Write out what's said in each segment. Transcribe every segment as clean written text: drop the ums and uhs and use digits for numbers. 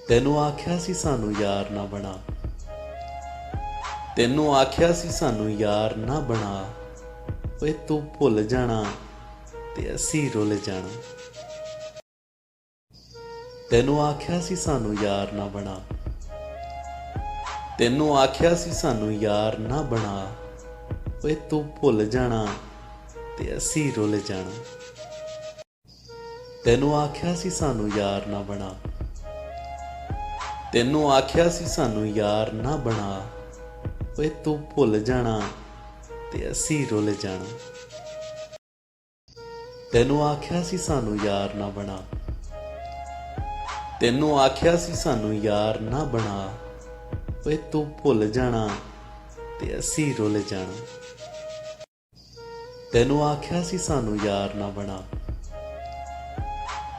ਤੈਨੂੰ ਆਖਿਆ ਸੀ ਸਾਨੂੰ ਯਾਰ ਨਾ ਬਣਾ, ਤੈਨੂੰ ਆਖਿਆ ਸੀ ਸਾਨੂੰ ਯਾਰ ਨਾ ਬਣਾ, ਓਏ ਤੂੰ ਭੁੱਲ ਜਾਣਾ ਤੇ ਅਸੀਂ ਰੁੱਲ ਜਾਣਾ। ਤੈਨੂੰ ਆਖਿਆ ਸੀ ਸਾਨੂੰ ਯਾਰ ਨਾ ਬਣਾ, ਤੈਨੂੰ ਆਖਿਆ ਸੀ ਸਾਨੂੰ ਯਾਰ ਨਾ ਬਣਾ, ਓਏ ਤੂੰ ਭੁੱਲ ਜਾਣਾ ਤੇ ਅਸੀਂ ਰੁੱਲ ਜਾਣਾ। ਤੈਨੂੰ ਆਖਿਆ ਸੀ ਸਾਨੂੰ ਯਾਰ ਨਾ ਬਣਾ, ਤੈਨੂੰ ਆਖਿਆ ਸੀ ਸਾਨੂੰ ਯਾਰ ਨਾ ਬਣਾ, ਓਏ ਤੂੰ ਭੁੱਲ ਜਾਣਾ ਤੇ ਅਸੀਂ ਰੁੱਲ ਜਾਣਾ। ਤੈਨੂੰ ਆਖਿਆ ਸੀ ਸਾਨੂੰ ਯਾਰ ਨਾ ਬਣਾ, ਤੈਨੂੰ ਆਖਿਆ ਸੀ ਸਾਨੂੰ ਯਾਰ ਨਾ ਬਣਾ, ਓਏ ਤੂੰ ਭੁੱਲ ਜਾਣਾ ਤੇ ਅਸੀਂ ਰੁੱਲ ਜਾਣਾ। ਤੈਨੂੰ ਆਖਿਆ ਸੀ ਸਾਨੂੰ ਯਾਰ ਨਾ ਬਣਾ,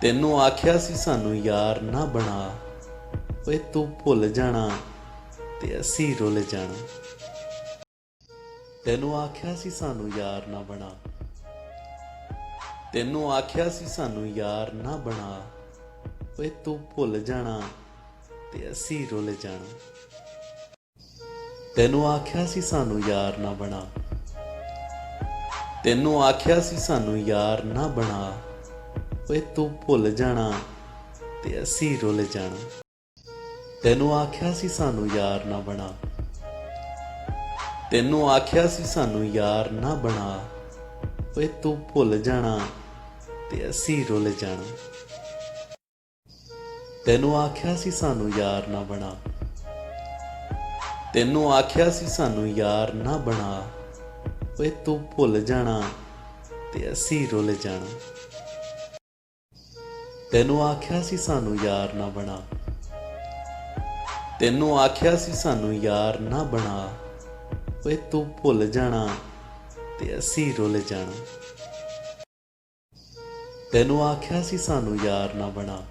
ਤੈਨੂੰ ਆਖਿਆ ਸੀ ਸਾਨੂੰ ਯਾਰ ਨਾ ਬਣਾ, ਓਏ ਤੂੰ ਭੁੱਲ ਜਾਣਾ ਤੇ ਅਸੀਂ ਰੁੱਲ ਜਾਣਾ। ਤੈਨੂੰ ਆਖਿਆ ਸੀ ਸਾਨੂੰ ਯਾਰ ਨਾ ਬਣਾ, ਤੈਨੂੰ ਆਖਿਆ ਸੀ ਸਾਨੂੰ ਯਾਰ ਨਾ ਬਣਾ, ਓਏ ਤੂੰ ਭੁੱਲ ਜਾਣਾ ਤੇ ਅਸੀਂ ਰੁੱਲ ਜਾਣਾ। ਤੈਨੂੰ ਆਖਿਆ ਸੀ ਸਾਨੂੰ ਯਾਰ ਨਾ ਬਣਾ, ਤੈਨੂੰ ਆਖਿਆ ਸੀ ਸਾਨੂੰ ਯਾਰ ਨਾ ਬਣਾ, ਓਏ ਤੂੰ ਭੁੱਲ ਜਾਣਾ ਤੇ ਅਸੀਂ ਰੁੱਲ ਜਾਣਾ। ਤੈਨੂੰ ਆਖਿਆ ਸੀ ਸਾਨੂੰ ਯਾਰ ਨਾ ਬਣਾ, ਤੈਨੂੰ ਆਖਿਆ ਸੀ ਸਾਨੂੰ ਯਾਰ ਨਾ ਬਣਾ, ਓਏ ਤੂੰ ਭੁੱਲ ਜਾਣਾ ਤੇ ਅਸੀਂ ਰੁੱਲ ਜਾਣਾ। ਤੈਨੂੰ ਆਖਿਆ ਸੀ ਸਾਨੂੰ ਯਾਰ ਨਾ ਬਣਾ, ਤੈਨੂੰ ਆਖਿਆ ਸੀ ਸਾਨੂੰ ਯਾਰ ਨਾ ਬਣਾ, ਓਏ ਤੂੰ ਭੁੱਲ ਜਾਣਾ ਤੇ ਅਸੀਂ ਰੁੱਲ ਜਾਣਾ। ਤੈਨੂੰ ਆਖਿਆ ਸੀ ਸਾਨੂੰ ਯਾਰ ਨਾ ਬਣਾ, ਤੈਨੂੰ ਆਖਿਆ ਸੀ ਸਾਨੂੰ ਯਾਰ ਨਾ ਬਣਾ, ਓਏ ਤੂੰ ਭੁੱਲ ਜਾਣਾ ਤੇ ਅਸੀਂ ਰੁੱਲ ਜਾਣਾ। ਤੈਨੂੰ ਆਖਿਆ ਸੀ ਸਾਨੂੰ ਯਾਰ ਨਾ ਬਣਾ,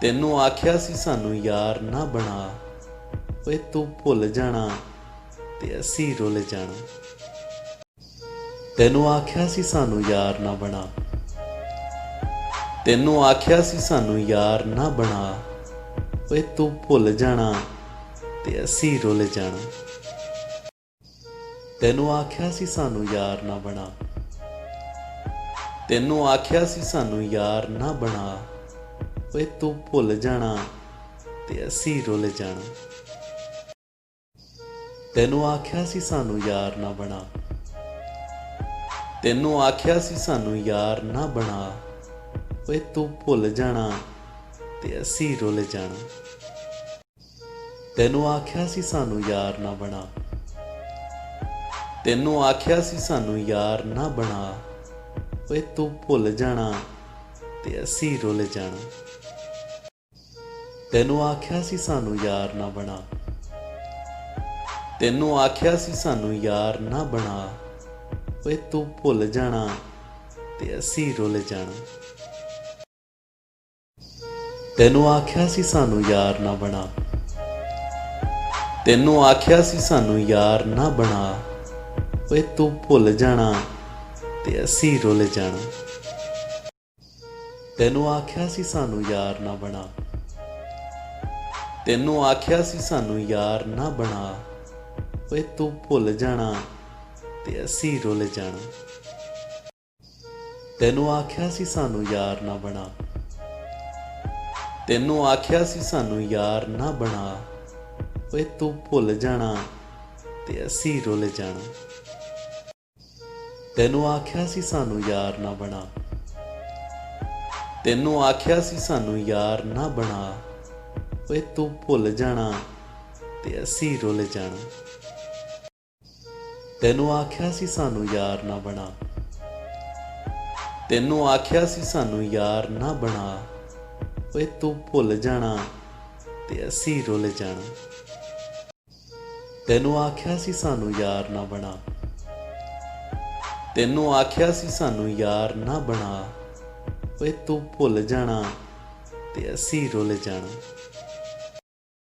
ਤੈਨੂੰ ਆਖਿਆ ਸੀ ਸਾਨੂੰ ਯਾਰ ਨਾ ਬਣਾ, ਓਏ ਤੂੰ ਭੁੱਲ ਜਾਣਾ ਤੇ ਅਸੀਂ ਰੁੱਲ ਜਾਣਾ। ਤੈਨੂੰ ਆਖਿਆ ਸੀ ਸਾਨੂੰ ਯਾਰ ਨਾ ਬਣਾ, ਤੈਨੂੰ ਆਖਿਆ ਸੀ ਸਾਨੂੰ ਯਾਰ ਨਾ ਬਣਾ, ਓਏ ਤੂੰ ਭੁੱਲ ਜਾਣਾ ਤੇ ਅਸੀਂ ਰੁੱਲ ਜਾਣਾ। ਤੈਨੂੰ ਆਖਿਆ ਸੀ ਸਾਨੂੰ ਯਾਰ ਨਾ ਬਣਾ, ਤੈਨੂੰ ਆਖਿਆ ਸੀ ਸਾਨੂੰ ਯਾਰ ਨਾ ਬਣਾ, ਓਏ ਤੂੰ ਭੁੱਲ ਜਾਣਾ ਤੇ ਅਸੀਂ ਰੁੱਲ ਜਾਣਾ। ਤੈਨੂੰ ਆਖਿਆ ਸੀ ਸਾਨੂੰ ਯਾਰ ਨਾ ਬਣਾ, ਤੈਨੂੰ ਆਖਿਆ ਸੀ ਸਾਨੂੰ ਯਾਰ ਨਾ ਬਣਾ, ਓਏ ਤੂੰ ਭੁੱਲ ਜਾਣਾ ਤੇ ਅਸੀਂ ਰੁੱਲ ਜਾਣਾ। ਤੈਨੂੰ ਆਖਿਆ ਸੀ ਸਾਨੂੰ ਯਾਰ ਨਾ ਬਣਾ, ਤੈਨੂੰ ਆਖਿਆ ਸੀ ਸਾਨੂੰ ਯਾਰ ਨਾ ਬਣਾ, ਓਏ ਤੂੰ ਭੁੱਲ ਜਾਣਾ ਤੇ ਅਸੀਂ ਰੁੱਲ ਜਾਣਾ। ਤੈਨੂੰ ਆਖਿਆ ਸੀ ਸਾਨੂੰ ਯਾਰ ਨਾ ਬਣਾ, ਤੈਨੂੰ ਆਖਿਆ ਸੀ ਸਾਨੂੰ ਯਾਰ ਨਾ ਬਣਾ, ਓਏ ਤੂੰ ਭੁੱਲ ਜਾਣਾ ਤੇ ਅਸੀਂ ਰੁੱਲ ਜਾਣਾ। ਤੈਨੂੰ ਆਖਿਆ ਸੀ ਸਾਨੂੰ ਯਾਰ ਨਾ ਬਣਾ, ਤੈਨੂੰ ਆਖਿਆ ਸੀ ਸਾਨੂੰ ਯਾਰ ਨਾ ਬਣਾ, ਓਏ ਤੂੰ ਭੁੱਲ ਜਾਣਾ ਤੇ ਅਸੀਂ ਰੁੱਲ ਜਾਣਾ। ਤੈਨੂੰ ਆਖਿਆ ਸੀ ਸਾਨੂੰ ਯਾਰ ਨਾ ਬਣਾ, ਤੈਨੂੰ ਆਖਿਆ ਸੀ ਸਾਨੂੰ ਯਾਰ ਨਾ ਬਣਾ, ਓਏ ਤੂੰ ਭੁੱਲ ਜਾਣਾ ਤੇ ਅਸੀਂ ਰੁੱਲ ਜਾਣਾ। ਤੈਨੂੰ ਆਖਿਆ ਸੀ ਸਾਨੂੰ ਯਾਰ ਨਾ ਬਣਾ, ਤੈਨੂੰ ਆਖਿਆ ਸੀ ਸਾਨੂੰ ਯਾਰ ਨਾ ਬਣਾ, ਓਏ ਤੂੰ ਭੁੱਲ ਜਾਣਾ ਤੇ ਅਸੀਂ ਰੁੱਲ ਜਾਣਾ। ਤੈਨੂੰ ਆਖਿਆ ਸੀ ਸਾਨੂੰ ਯਾਰ ਨਾ ਬਣਾ, ਤੈਨੂੰ ਆਖਿਆ ਸੀ ਸਾਨੂੰ ਯਾਰ ਨਾ ਬਣਾ, ਓਏ ਤੂੰ ਭੁੱਲ ਜਾਣਾ ਤੇ ਅਸੀਂ ਰੁੱਲ ਜਾਣਾ। ਤੈਨੂੰ ਆਖਿਆ ਸੀ ਸਾਨੂੰ ਯਾਰ ਨਾ ਬਣਾ, ਤੈਨੂੰ ਆਖਿਆ ਸੀ ਸਾਨੂੰ ਯਾਰ ਨਾ ਬਣਾ, ਓਏ ਤੂੰ ਭੁੱਲ ਜਾਣਾ ਤੇ ਅਸੀਂ ਰੁੱਲ ਜਾਣਾ। ਤੈਨੂੰ ਆਖਿਆ ਸੀ ਸਾਨੂੰ ਯਾਰ ਨਾ ਬਣਾ, ਤੈਨੂੰ ਆਖਿਆ ਸੀ ਸਾਨੂੰ ਯਾਰ ਨਾ ਬਣਾ, ਓਏ ਤੂੰ ਭੁੱਲ ਜਾਣਾ ਤੇ ਅਸੀਂ ਰੁੱਲ ਜਾਣਾ।